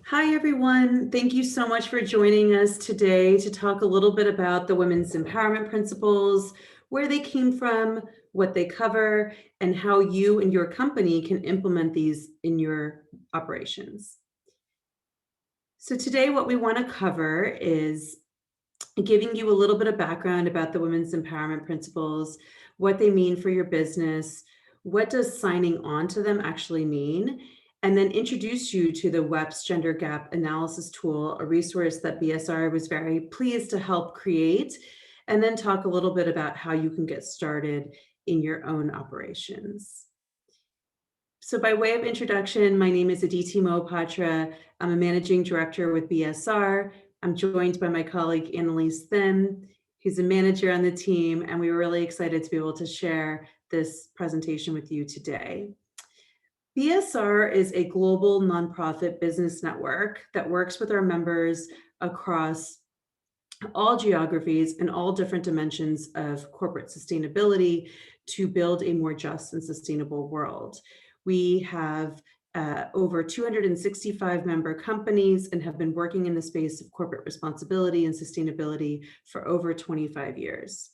Hi, everyone. Thank you so much for joining us today to talk a little bit about the women's empowerment principles, where they came from, what they cover, and how you and your company can implement these in your operations. So today, what we want to cover is giving you a little bit of background about the women's empowerment principles, what they mean for your business, what does signing on to them actually mean, and then introduce you to the WEPs Gender Gap Analysis Tool, a resource that BSR was very pleased to help create, and then talk a little bit about how you can get started in your own operations. So by way of introduction, my name is Aditi Mohapatra. I'm a managing director with BSR. I'm joined by my colleague, Annalise Thim, who's a manager on the team, and we were really excited to be able to share this presentation with you today. BSR is a global nonprofit business network that works with our members across all geographies and all different dimensions of corporate sustainability to build a more just and sustainable world. We have over 265 member companies and have been working in the space of corporate responsibility and sustainability for over 25 years.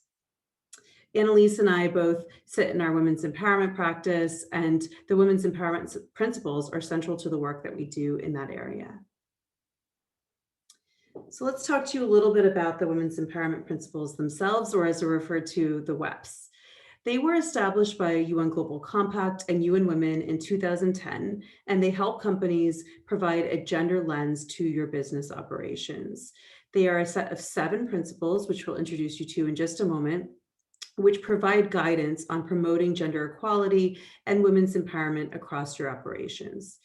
Annalise and I both sit in our women's empowerment practice, and the women's empowerment principles are central to the work that we do in that area. So let's talk to you a little bit about the women's empowerment principles themselves, or as they're referred to, the WEPs. They were established by UN Global Compact and UN Women in 2010, and they help companies provide a gender lens to your business operations. They are a set of 7 principles, which we'll introduce you to in just a moment, which provide guidance on promoting gender equality and women's empowerment across your operations.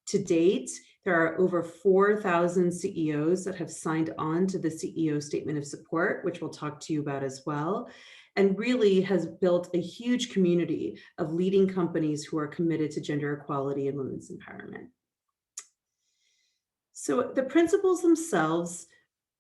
To date, there are over 4,000 CEOs that have signed on to the CEO Statement of Support, which we'll talk to you about as well, and really has built a huge community of leading companies who are committed to gender equality and women's empowerment. So the principles themselves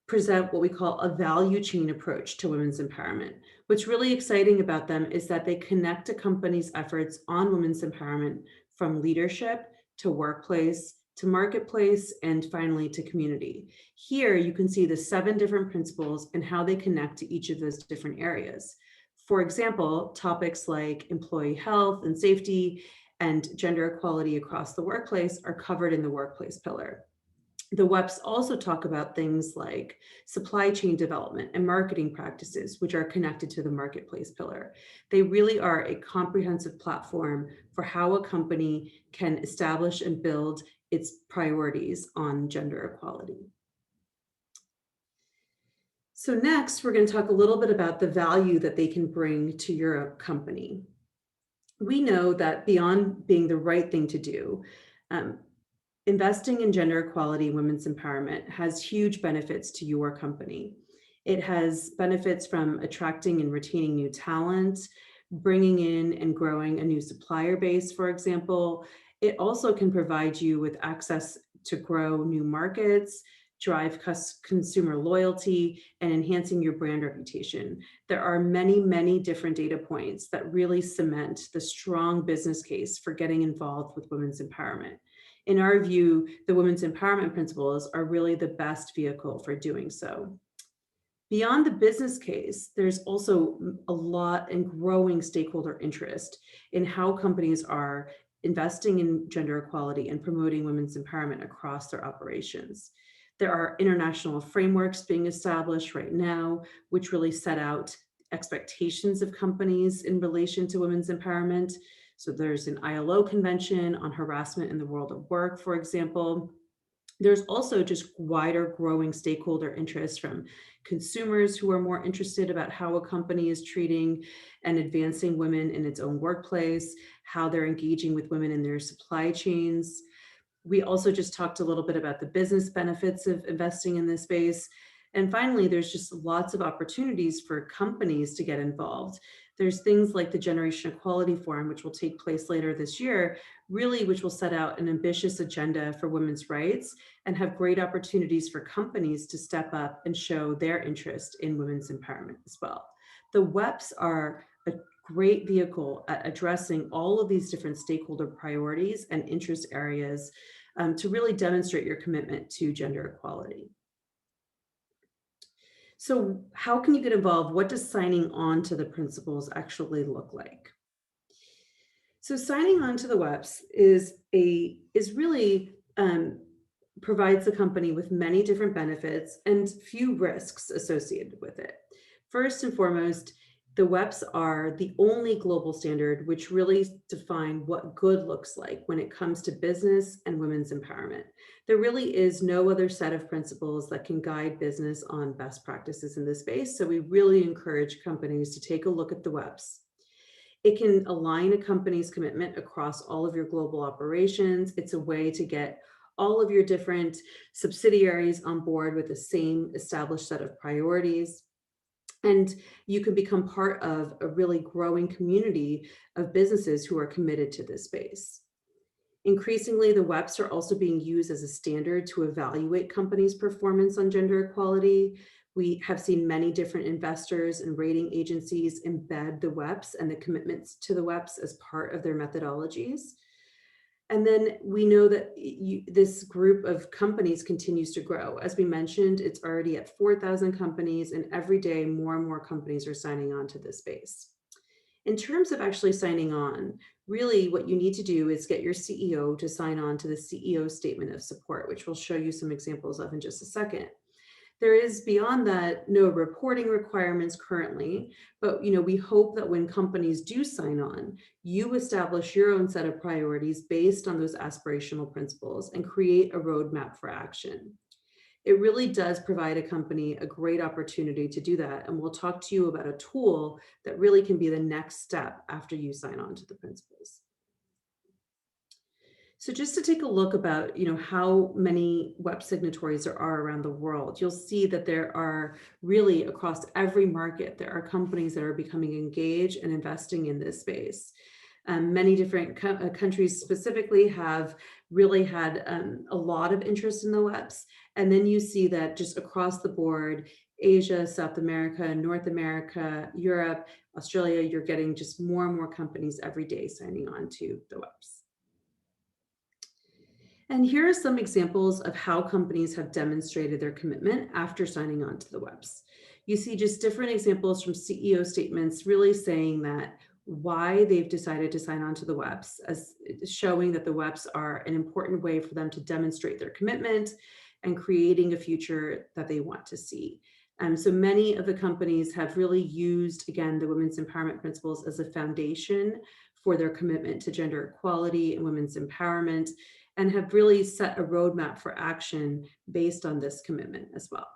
present what we call a value chain approach to women's empowerment. What's really exciting about them is that they connect a company's efforts on women's empowerment from leadership to workplace to marketplace and finally to community. Here you can see the 7 different principles and how they connect to each of those different areas. For example, topics like employee health and safety and gender equality across the workplace are covered in the workplace pillar. The WEPs also talk about things like supply chain development and marketing practices, which are connected to the marketplace pillar. They really are a comprehensive platform for how a company can establish and build its priorities on gender equality. So next, we're going to talk a little bit about the value that they can bring to your company. We know that beyond being the right thing to do, investing in gender equality and women's empowerment has huge benefits to your company. It has benefits from attracting and retaining new talent, bringing in and growing a new supplier base, for example. It also can provide you with access to grow new markets, drive consumer loyalty, and enhancing your brand reputation. There are many, many different data points that really cement the strong business case for getting involved with women's empowerment. In our view, the women's empowerment principles are really the best vehicle for doing so. Beyond the business case, there's also a lot and growing stakeholder interest in how companies are investing in gender equality and promoting women's empowerment across their operations. There are international frameworks being established right now, which really set out expectations of companies in relation to women's empowerment. So there's an ILO convention on harassment in the world of work, for example. There's also just wider growing stakeholder interest from consumers who are more interested about how a company is treating and advancing women in its own workplace, how they're engaging with women in their supply chains. We also just talked a little bit about the business benefits of investing in this space. And finally, there's just lots of opportunities for companies to get involved. There's things like the Generation Equality Forum, which will take place later this year, really, which will set out an ambitious agenda for women's rights and have great opportunities for companies to step up and show their interest in women's empowerment as well. The WEPs are a great vehicle at addressing all of these different stakeholder priorities and interest areas to really demonstrate your commitment to gender equality. So how can you get involved? What does signing on to the principles actually look like? So signing on to the WEPs is really provides the company with many different benefits and few risks associated with it. First and foremost, the WEPs are the only global standard which really define what good looks like when it comes to business and women's empowerment. There really is no other set of principles that can guide business on best practices in this space. So we really encourage companies to take a look at the WEPs. It can align a company's commitment across all of your global operations. It's a way to get all of your different subsidiaries on board with the same established set of priorities. And you can become part of a really growing community of businesses who are committed to this space. Increasingly, the WEPs are also being used as a standard to evaluate companies' performance on gender equality. We have seen many different investors and rating agencies embed the WEPs and the commitments to the WEPs as part of their methodologies. And then we know that this group of companies continues to grow. As we mentioned, it's already at 4,000 companies, and every day more and more companies are signing on to this space. In terms of actually signing on, really what you need to do is get your CEO to sign on to the CEO statement of support, which we'll show you some examples of in just a second. There is beyond that no reporting requirements currently, but we hope that when companies do sign on, you establish your own set of priorities based on those aspirational principles and create a roadmap for action. It really does provide a company a great opportunity to do that. And we'll talk to you about a tool that really can be the next step after you sign on to the principles. So just to take a look about, how many WEP signatories there are around the world, you'll see that there are really across every market, there are companies that are becoming engaged and investing in this space. Many different countries specifically have really had a lot of interest in the WEPs. And then you see that just across the board, Asia, South America, North America, Europe, Australia, you're getting just more and more companies every day signing on to the WEPs. And here are some examples of how companies have demonstrated their commitment after signing on to the WEPs. You see just different examples from CEO statements really saying that why they've decided to sign on to the WEPs, as showing that the WEPs are an important way for them to demonstrate their commitment and creating a future that they want to see. So many of the companies have really used, again, the women's empowerment principles as a foundation for their commitment to gender equality and women's empowerment, and have really set a roadmap for action based on this commitment as well.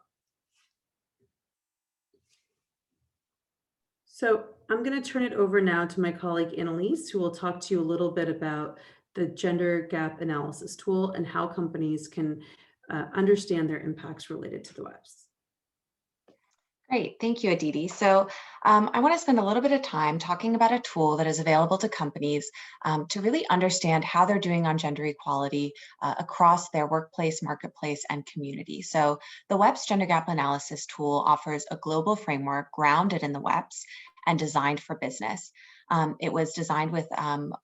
So I'm going to turn it over now to my colleague Annalise, who will talk to you a little bit about the gender gap analysis tool and how companies can understand their impacts related to the WEPs. Great, thank you, Aditi. So I want to spend a little bit of time talking about a tool that is available to companies to really understand how they're doing on gender equality across their workplace, marketplace, and community. So the WEPs Gender Gap Analysis tool offers a global framework grounded in the WEPs and designed for business. It was designed with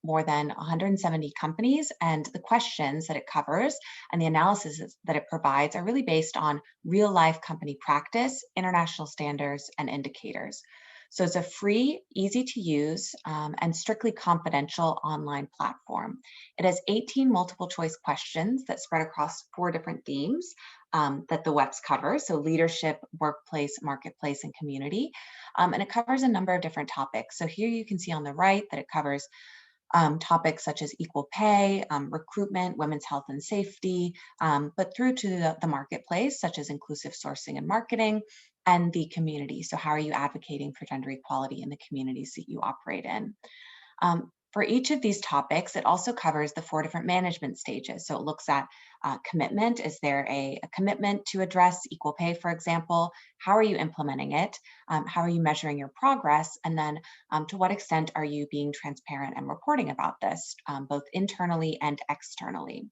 more than 170 companies, and the questions that it covers and the analysis that it provides are really based on real life company practice, international standards, and indicators. So it's a free, easy to use, and strictly confidential online platform. It has 18 multiple choice questions that spread across 4 different themes that the WEPs cover. So leadership, workplace, marketplace, and community. And it covers a number of different topics. So here you can see on the right that it covers topics such as equal pay, recruitment, women's health and safety, but through to the marketplace, such as inclusive sourcing and marketing, and the community. So how are you advocating for gender equality in the communities that you operate in? For each of these topics, it also covers the 4 different management stages. So it looks at commitment. Is there a commitment to address equal pay, for example? How are you implementing it? How are you measuring your progress? And then to what extent are you being transparent and reporting about this, both internally and externally?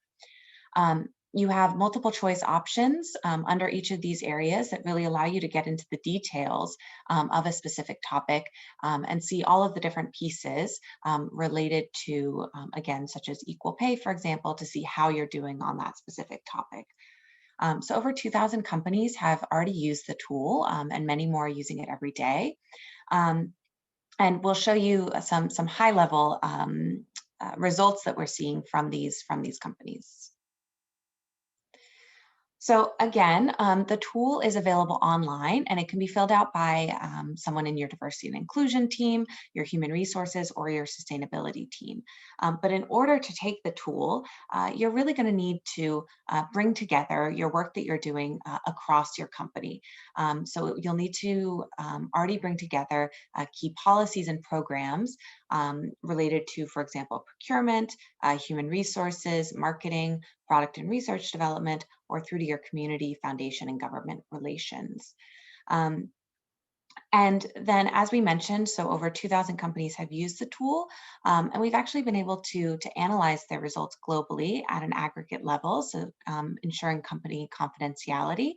You have multiple choice options under each of these areas that really allow you to get into the details of a specific topic and see all of the different pieces related to, again, such as equal pay, for example, to see how you're doing on that specific topic. So over 2,000 companies have already used the tool and many more are using it every day. And we'll show you some high level results that we're seeing from these companies. So again, the tool is available online and it can be filled out by someone in your diversity and inclusion team, your human resources, or your sustainability team. But in order to take the tool, you're really going to need to bring together your work that you're doing across your company. So you'll need to already bring together key policies and programs related to, for example, procurement, human resources, marketing, product and research development, or through to your community, foundation, and government relations. And then, as we mentioned, so over 2,000 companies have used the tool, and we've actually been able to analyze their results globally at an aggregate level, so ensuring company confidentiality.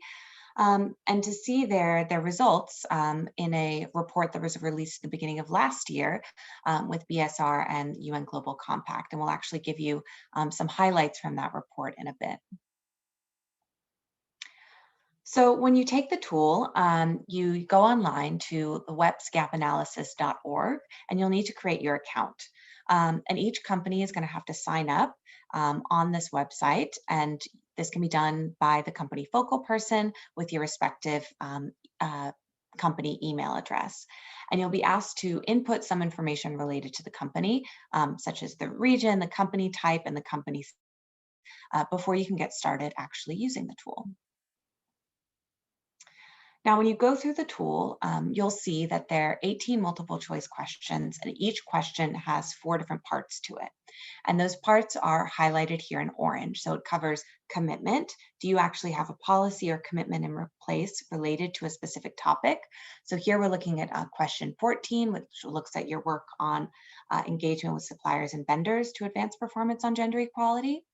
And to see their results in a report that was released at the beginning of last year with BSR and UN Global Compact. And we'll actually give you some highlights from that report in a bit. So when you take the tool, you go online to the wepsgapanalysis.org, and you'll need to create your account. And each company is going to have to sign up on this website, and this can be done by the company focal person with your respective company email address. And you'll be asked to input some information related to the company, such as the region, the company type, and the company before you can get started actually using the tool. Now, when you go through the tool, you'll see that there are 18 multiple choice questions, and each question has 4 different parts to it. And those parts are highlighted here in orange. So it covers commitment. Do you actually have a policy or commitment in place related to a specific topic? So here we're looking at question 14, which looks at your work on engagement with suppliers and vendors to advance performance on gender equality.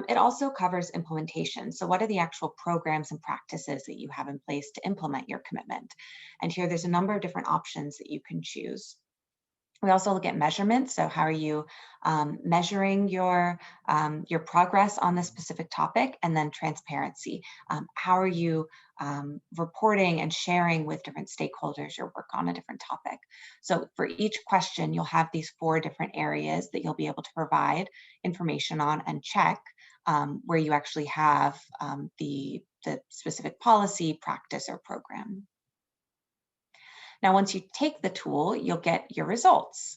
It also covers implementation. So what are the actual programs and practices that you have in place to implement your commitment? And here there's a number of different options that you can choose. We also look at measurements. So how are you measuring your progress on this specific topic? And then transparency. How are you reporting and sharing with different stakeholders your work on a different topic? So for each question, you'll have these 4 different areas that you'll be able to provide information on and check where you actually have the specific policy, practice, or program. Now, once you take the tool, you'll get your results.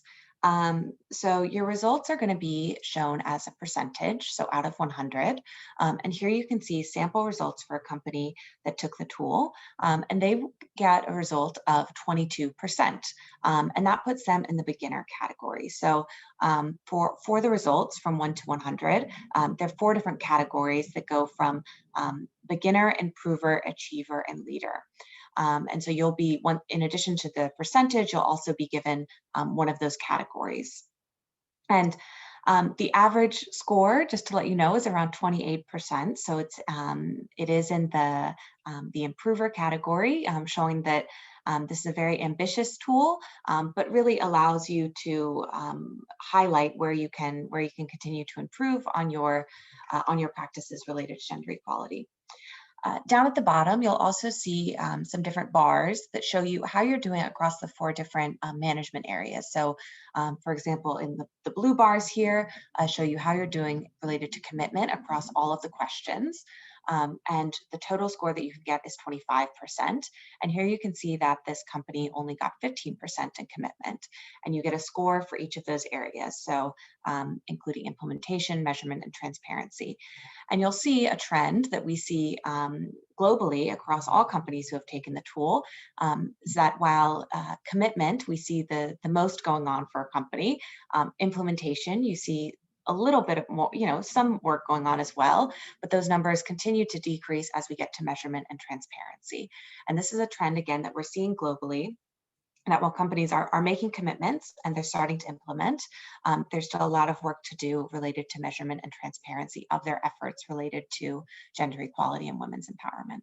So your results are going to be shown as a percentage, so out of 100. And here you can see sample results for a company that took the tool, and they get a result of 22%. And that puts them in the beginner category. So for the results from 1 to 100, there are 4 different categories that go from beginner, improver, achiever, and leader. And so you'll be, in addition to the percentage, you'll also be given one of those categories. And the average score, just to let you know, is around 28%. So it is in the improver category, showing that this is a very ambitious tool, but really allows you to highlight where you can continue to improve on your practices related to gender equality. Down at the bottom, you'll also see some different bars that show you how you're doing across the 4 different management areas. So, for example, in the blue bars here, show you how you're doing related to commitment across all of the questions. And the total score that you can get is 25%. And here you can see that this company only got 15% in commitment. And you get a score for each of those areas, so including implementation, measurement, and transparency. And you'll see a trend that we see globally across all companies who have taken the tool, is that while commitment, we see the most going on for a company, implementation, you see a little bit of more, some work going on as well, but those numbers continue to decrease as we get to measurement and transparency. And this is a trend, again, that we're seeing globally. that while companies are making commitments and they're starting to implement, there's still a lot of work to do related to measurement and transparency of their efforts related to gender equality and women's empowerment.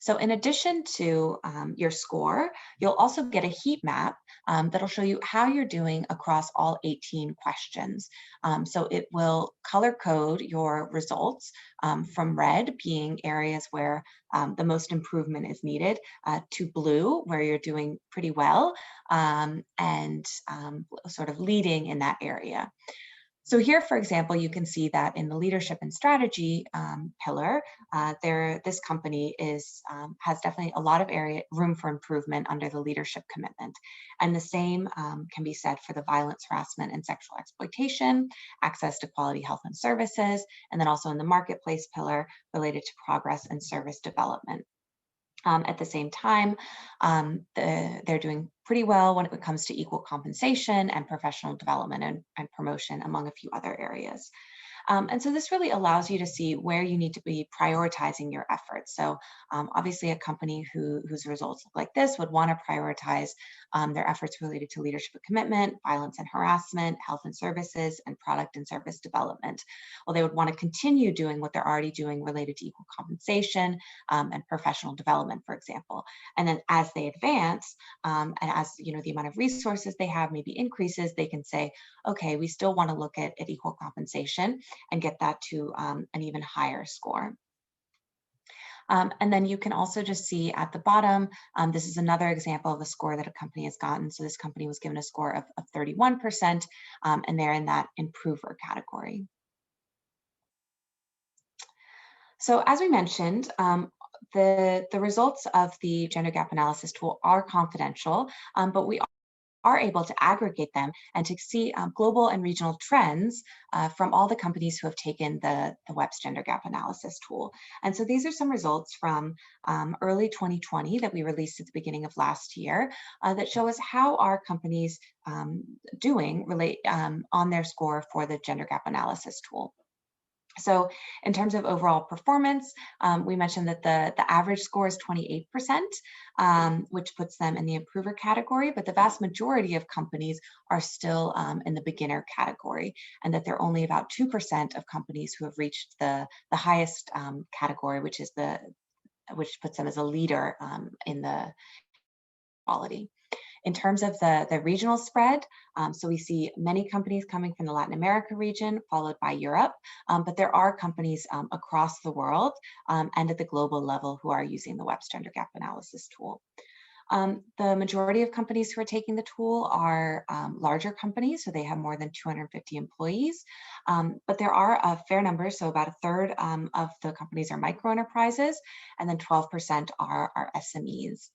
So in addition to your score, you'll also get a heat map that'll show you how you're doing across all 18 questions. So it will color code your results from red being areas where the most improvement is needed, to blue where you're doing pretty well, and sort of leading in that area. So here, for example, you can see that in the leadership and strategy pillar, this company has definitely a lot of room for improvement under the leadership commitment. And the same can be said for the violence, harassment, and sexual exploitation, access to quality health and services, and then also in the marketplace pillar related to progress and service development. At the same time, they're doing pretty well when it comes to equal compensation and professional development and promotion, among a few other areas. And so this really allows you to see where you need to be prioritizing your efforts. So obviously a company whose results look like this would want to prioritize their efforts related to leadership and commitment, violence and harassment, health and services, and product and service development. Well, they would want to continue doing what they're already doing related to equal compensation and professional development, for example. And then as they advance, and as the amount of resources they have maybe increases, they can say, okay, we still want to look at equal compensation and get that to an even higher score. And then you can also just see at the bottom, this is another example of a score that a company has gotten. So this company was given a score of 31%, and they're in that improver category. So as we mentioned, the results of the gender gap analysis tool are confidential, but we are able to aggregate them and to see global and regional trends from all the companies who have taken the WEPs gender gap analysis tool. And so these are some results from early 2020 that we released at the beginning of last year that show us how our companies doing on their score for the gender gap analysis tool. So in terms of overall performance, we mentioned that the average score is 28%, which puts them in the improver category, but the vast majority of companies are still in the beginner category, and that there are only about 2% of companies who have reached the highest category, which puts them as a leader in the quality. In terms of the regional spread, so we see many companies coming from the Latin America region, followed by Europe, but there are companies across the world and at the global level who are using the WEPs gender gap analysis tool. The majority of companies who are taking the tool are larger companies, so they have more than 250 employees, but there are a fair number, so about a third of the companies are micro enterprises, and then 12% are SMEs.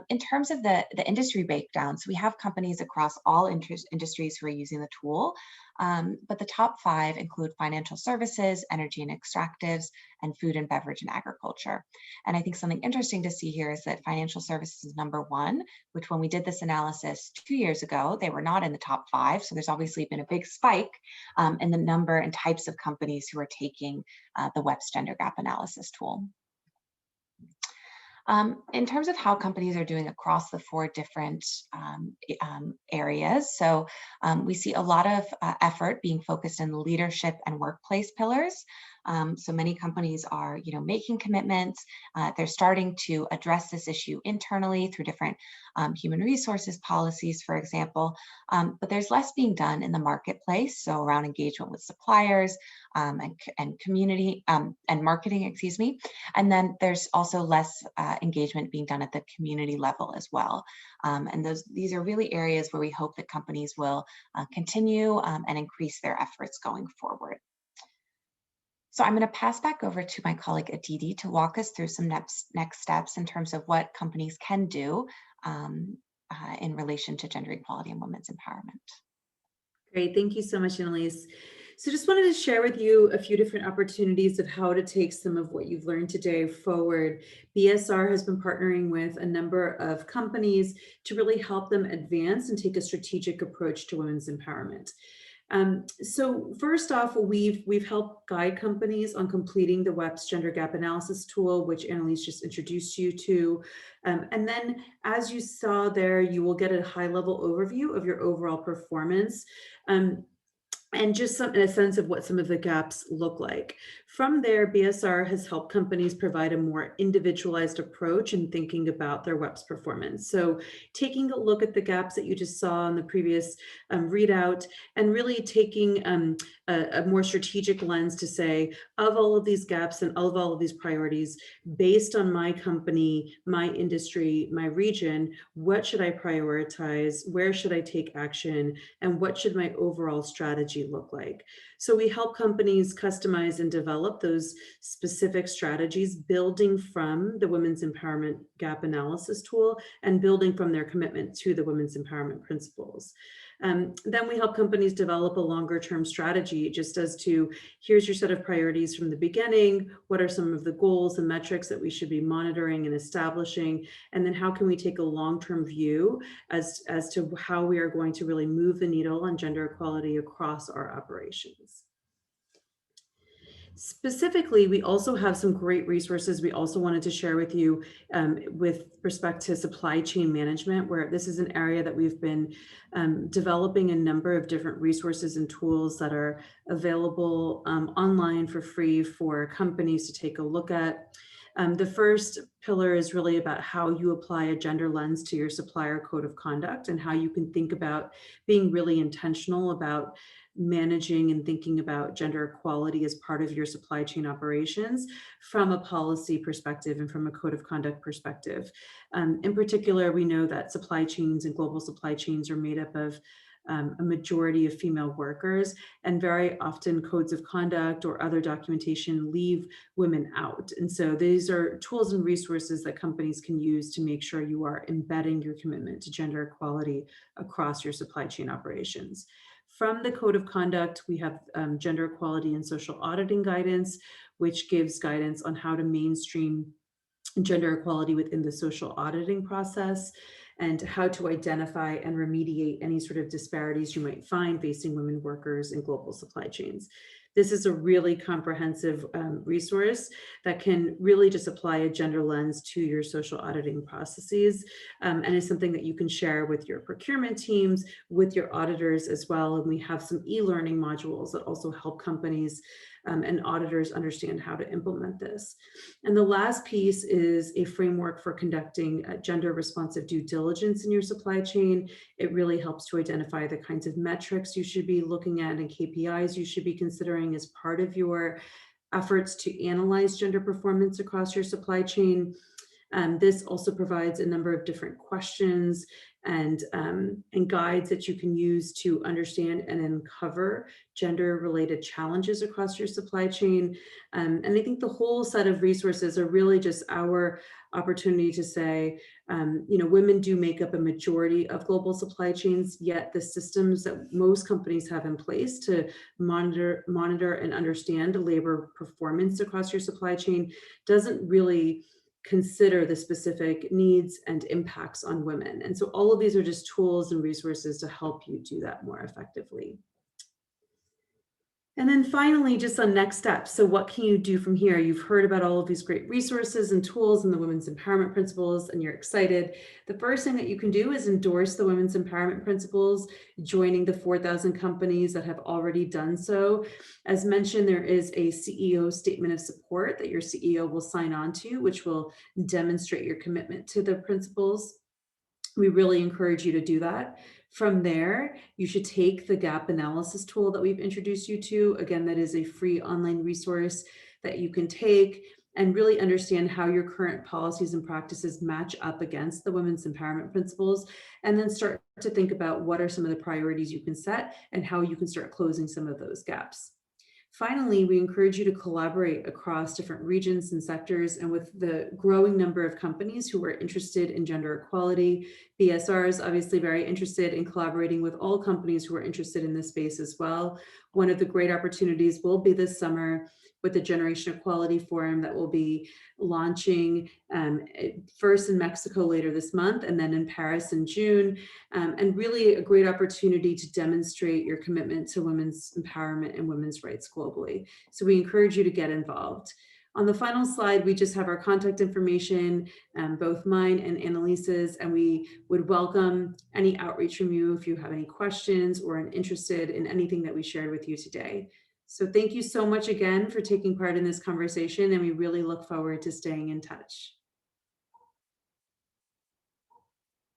In terms of the industry breakdown, so we have companies across all industries who are using the tool, but the top 5 include financial services, energy and extractives, and food and beverage and agriculture. And I think something interesting to see here is that financial services is number 1, which when we did this analysis 2 years ago, they were not in the top 5. So there's obviously been a big spike in the number and types of companies who are taking the WEPs gender gap analysis tool. In terms of how companies are doing across the 4 different areas, so we see a lot of effort being focused in the leadership and workplace pillars. So many companies are, making commitments. They're starting to address this issue internally through different human resources policies, for example. But there's less being done in the marketplace, so around engagement with suppliers and community and marketing, excuse me. And then there's also less engagement being done at the community level as well. And these are really areas where we hope that companies will continue and increase their efforts going forward. So I'm going to pass back over to my colleague Aditi to walk us through some next steps in terms of what companies can do in relation to gender equality and women's empowerment. Great, thank you so much, Annalise. So just wanted to share with you a few different opportunities of how to take some of what you've learned today forward. BSR has been partnering with a number of companies to really help them advance and take a strategic approach to women's empowerment. So first off, we've helped guide companies on completing the WEPs gender gap analysis tool, which Annalise just introduced you to. And then as you saw there, you will get a high level overview of your overall performance. And just a sense of what some of the gaps look like. From there, BSR has helped companies provide a more individualized approach in thinking about their WEPs performance. So taking a look at the gaps that you just saw in the previous readout, and really taking a more strategic lens to say, of all of these gaps and of all of these priorities, based on my company, my industry, my region, what should I prioritize? Where should I take action? And what should my overall strategy look like? So we help companies customize and develop those specific strategies, building from the Women's Empowerment Gap Analysis tool and building from their commitment to the Women's Empowerment Principles. Then we help companies develop a longer term strategy, just as to, here's your set of priorities from the beginning, what are some of the goals and metrics that we should be monitoring and establishing, and then how can we take a long-term view as to how we are going to really move the needle on gender equality across our operations. Specifically, we also have some great resources we also wanted to share with you with respect to supply chain management, where this is an area that we've been developing a number of different resources and tools that are available online for free for companies to take a look at. The first pillar is really about how you apply a gender lens to your supplier code of conduct and how you can think about being really intentional about managing and thinking about gender equality as part of your supply chain operations from a policy perspective and from a code of conduct perspective. In particular, we know that supply chains and global supply chains are made up of a majority of female workers, and very often codes of conduct or other documentation leave women out. And so these are tools and resources that companies can use to make sure you are embedding your commitment to gender equality across your supply chain operations. From the code of conduct, we have gender equality and social auditing guidance, which gives guidance on how to mainstream gender equality within the social auditing process and how to identify and remediate any sort of disparities you might find facing women workers in global supply chains. This is a really comprehensive resource that can really just apply a gender lens to your social auditing processes, and is something that you can share with your procurement teams, with your auditors as well. And we have some e-learning modules that also help companies and auditors understand how to implement this. And the last piece is a framework for conducting gender responsive due diligence in your supply chain. It really helps to identify the kinds of metrics you should be looking at and KPIs you should be considering as part of your efforts to analyze gender performance across your supply chain. This also provides a number of different questions and guides that you can use to understand and uncover gender-related challenges across your supply chain. And I think the whole set of resources are really just our opportunity to say, women do make up a majority of global supply chains, yet the systems that most companies have in place to monitor and understand labor performance across your supply chain doesn't really consider the specific needs and impacts on women. And so all of these are just tools and resources to help you do that more effectively. And then finally, just on next steps. So what can you do from here? You've heard about all of these great resources and tools and the Women's Empowerment Principles, and you're excited. The first thing that you can do is endorse the Women's Empowerment Principles, joining the 4,000 companies that have already done so. As mentioned, there is a CEO statement of support that your CEO will sign on to, which will demonstrate your commitment to the principles. We really encourage you to do that. From there, you should take the gap analysis tool that we've introduced you to. Again, that is a free online resource that you can take and really understand how your current policies and practices match up against the Women's Empowerment Principles, and then start to think about what are some of the priorities you can set and how you can start closing some of those gaps. Finally, we encourage you to collaborate across different regions and sectors, and with the growing number of companies who are interested in gender equality, BSR is obviously very interested in collaborating with all companies who are interested in this space as well. One of the great opportunities will be this summer with the Generation Equality Forum that will be launching first in Mexico later this month and then in Paris in June. And really a great opportunity to demonstrate your commitment to women's empowerment and women's rights globally. So we encourage you to get involved. On the final slide, we just have our contact information, both mine and Annalise's, and we would welcome any outreach from you if you have any questions or are interested in anything that we shared with you today. So thank you so much again for taking part in this conversation, and we really look forward to staying in touch.